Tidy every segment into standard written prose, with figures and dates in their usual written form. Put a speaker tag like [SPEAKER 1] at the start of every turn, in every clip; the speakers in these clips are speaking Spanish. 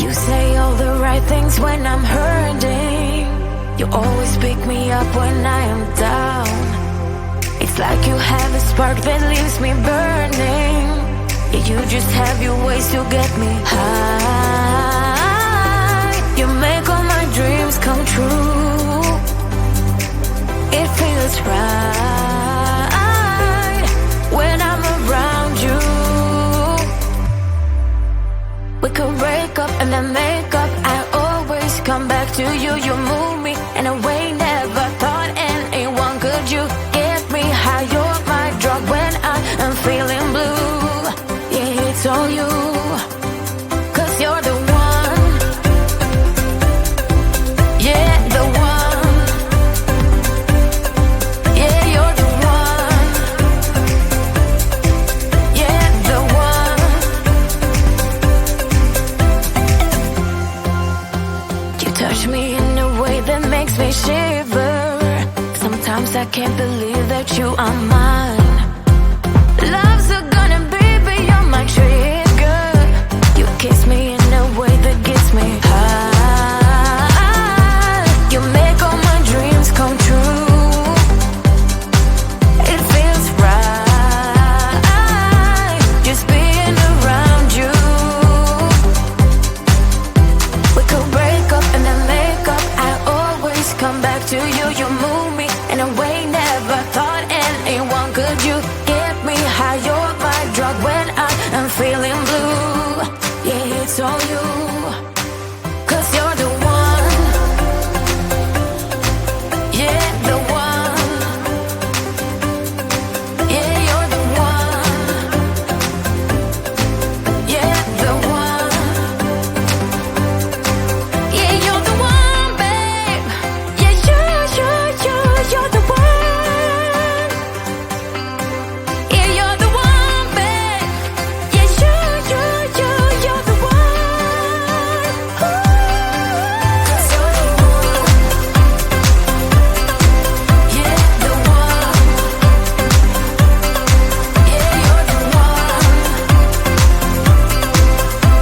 [SPEAKER 1] You say all the right things when I'm hurting. You always pick me up when I am down. It's like you have a spark that leaves me burning. Yeah, you just have your ways to get me high. You make all my dreams come true. It feels right when I'm around you. We could break up and then make up. I always come back to you. You move me in a way never thought anyone could. You get me high. You're my drug when I am feeling blue. Yeah, it's all you, 'cause you're the one. Yeah, the one. Yeah, you're the one. Yeah, the one. You touch me in a way that makes me shiver. Sometimes I can't believe that you are mine. Love's a gun and baby you're my trigger. You kiss me in a way that gets me high. You make all my dreams come true. It feels right just being around you. We could break up and then make up. I always come back to you. You move me in a way never thought anyone could. You get me high. You're my drug when I am feeling blue. Yeah, it's all you, 'cause you're the one. Yeah, the one. Yeah, you're the one. Yeah, the one. Yeah, you're the one, babe. Yeah, you're the one. Yeah, you're the one, babe. Yeah, you're the one. Ooh. 'Cause you're the one. Yeah, the one. Yeah, you're the one.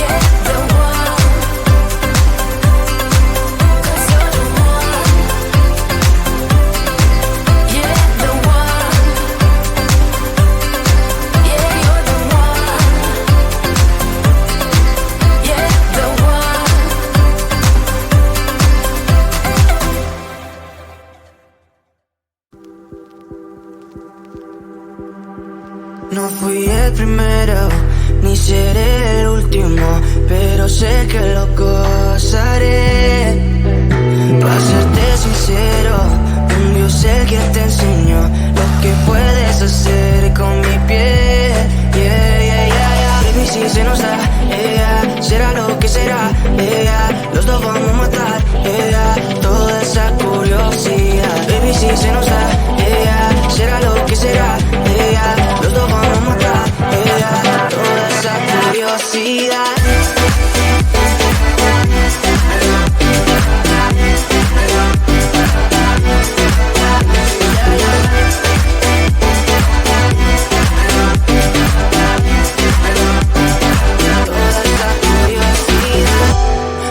[SPEAKER 1] Yeah, the one. 'Cause you're the one. Yeah, the one. Yeah, you're the one. Yeah, the one.
[SPEAKER 2] No fui el primero, ni seré el último, pero sé que lo gozaré. Para serte sincero, un Dios el que te enseñó lo que puedes hacer con mi piel. Yeah, yeah, yeah, yeah. Baby, si se nos da, yeah, será lo que será, yeah. Los dos vamos a matar, yeah, toda esa curiosidad. Baby, si se nos da, yeah, será lo que será, yeah. Los dos vamos a matar, yeah, toda esa curiosidad.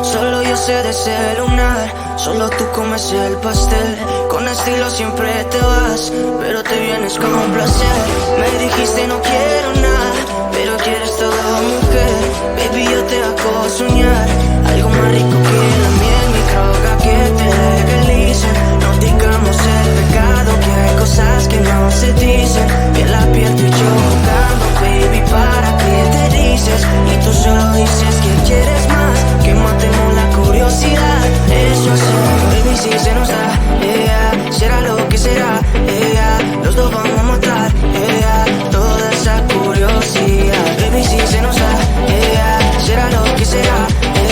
[SPEAKER 2] Solo yo sé de ese lunar, solo tú comes el pastel. Con estilo siempre te vas, pero te vienes como un placer. Me dijiste no quiero nada, pero quieres todo, mujer. Baby, yo te hago soñar algo más rico que la miel, mi droga que te legalicen. No digamos el pecado, que hay cosas que no se dicen. Piel a piel tú y yo jugando, baby, ¿para qué te dices? Y tú solo dices que quieres más, que matemos la curiosidad. Eso hacemos, baby, si se nos da, yeah, será lo que será, yeah. Los dos vamos a matar, yeah, toda esa curiosidad. Baby, si se nos da, yeah, será lo que será,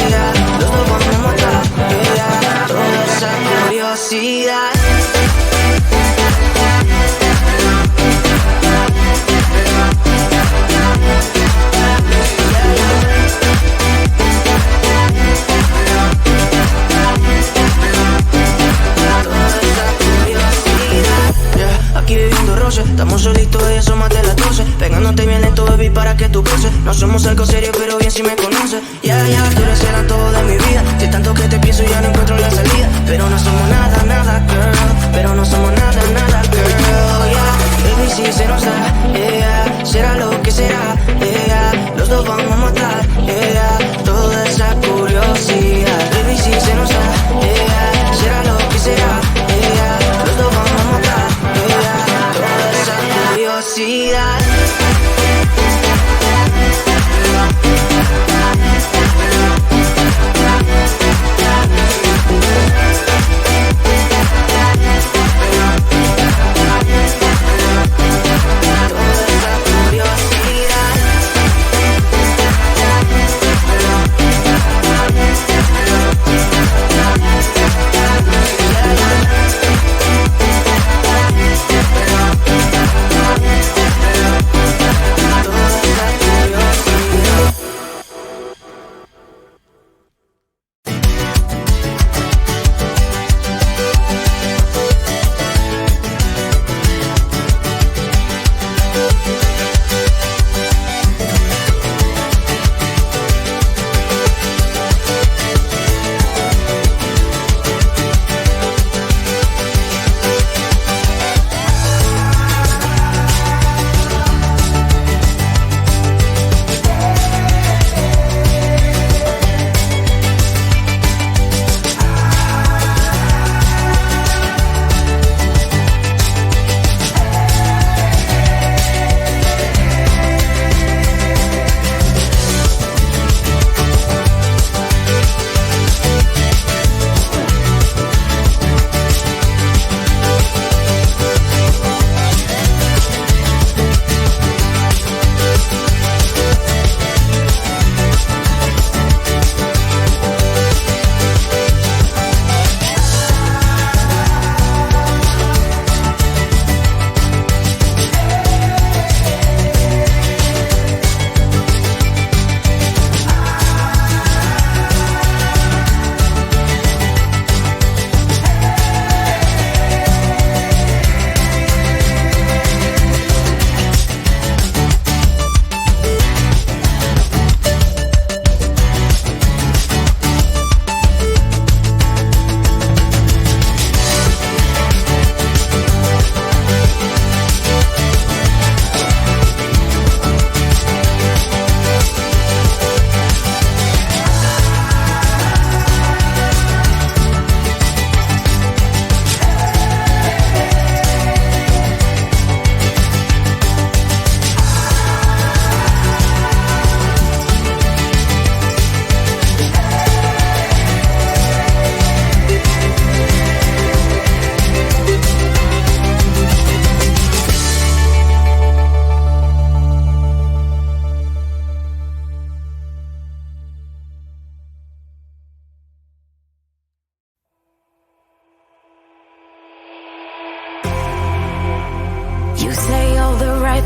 [SPEAKER 2] yeah. Los dos vamos a matar, yeah, toda esa curiosidad. Estamos solitos y asómate las 12, pegándote bien lento, baby, para que tú goces. No somos algo serio, pero bien si me conoces. Tú eres el antojo de mi vida. De tanto que te pienso ya no encuentro la salida. Pero no somos nada, nada, girl. Pero no somos nada, nada, girl, Baby, si se nos da, será lo que será, los dos vamos a matar, toda esa curiosidad. Baby, si se nos da, será lo que será, los dos vamos a matar, toda esa curiosidad.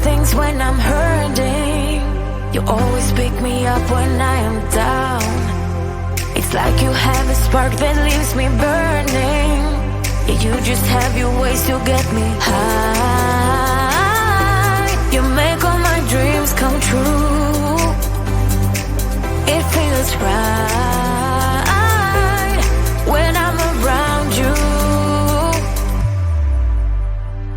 [SPEAKER 1] things when I'm hurting. You always pick me up when I am down. It's like you have a spark that leaves me burning. Yeah, you just have your ways to get me high. You make all my dreams come true. It feels right when I'm around you.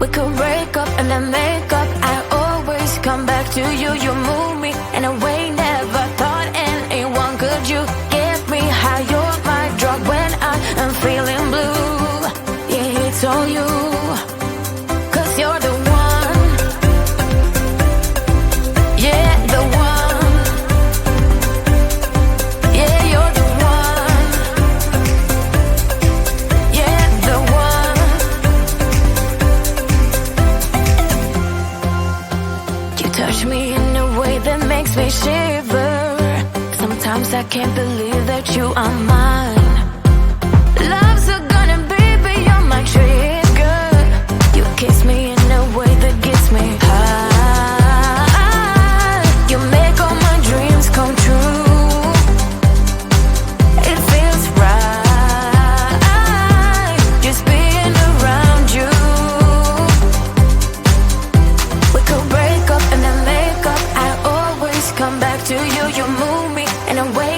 [SPEAKER 1] We could break up and then make up. I always come back to you. You move me in a way never thought anyone could. You get me high. You're my drug when I am feeling blue. Yeah, it's all you, 'cause you're the one. Yeah, the one. Yeah, you're the one. Yeah, the one. You touch me in a way that makes me shiver. Sometimes I can't believe that you are mine. Love's a gun and baby, you're my trigger. You kiss me in a way that gets me high. You make all my dreams come true. It feels right just being around you. We could break up and then make up. I always come back to you. You move me in a way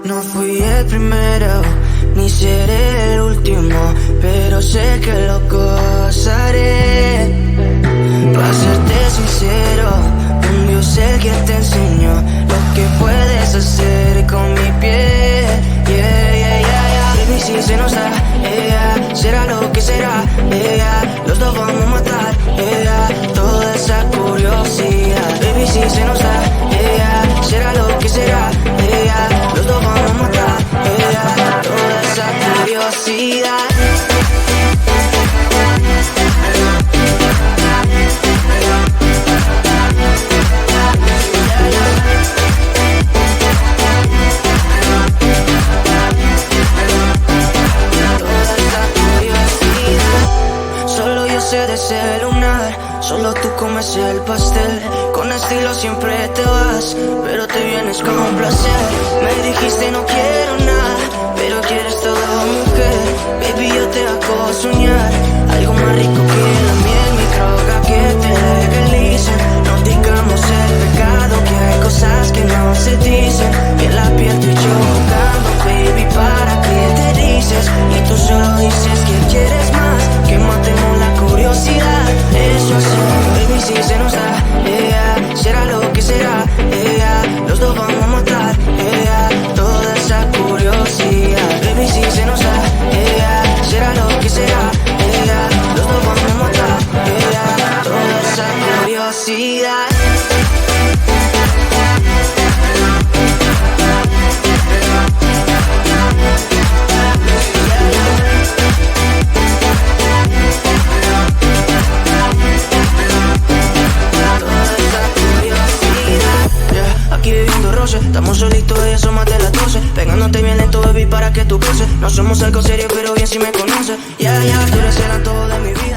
[SPEAKER 2] No fui el primero, ni seré el último, pero sé que lo gozaré. Para serte sincero, un Dios el que te enseñó lo que puedes hacer con mi piel. Baby, si se nos da, será lo que será, los dos vamos a matar, toda esa curiosidad. Baby, si se nos da, será lo que será, los dos vamos a matar, toda esa curiosidad. De celular, solo tú comes el pastel. Con estilo siempre te vas, pero te vienes con un placer. Me dijiste no quiero nada, pero quieres toda mujer. Baby, yo te hago soñar algo más rico que la miel, mi droga que te legalice. No digamos el pecado, que hay cosas que no se dicen. Y en la piel tú y yo jugando, baby, ¿para qué te dices? Y tú solo dices que quieres más, que matemos la curiosidad. Eso es, baby, si se nos da, será lo que será, los dos vamos a matar, toda esa curiosidad. Baby, si se nos da, será lo que será, los dos vamos a matar, toda esa curiosidad. Aquí viviendo roce, estamos solitos y eso más de las 12. Pegándote bien lento, baby, para que tú goces. No somos algo serio, pero bien si me conoces. Ya, tú eres el antojo de mi vida.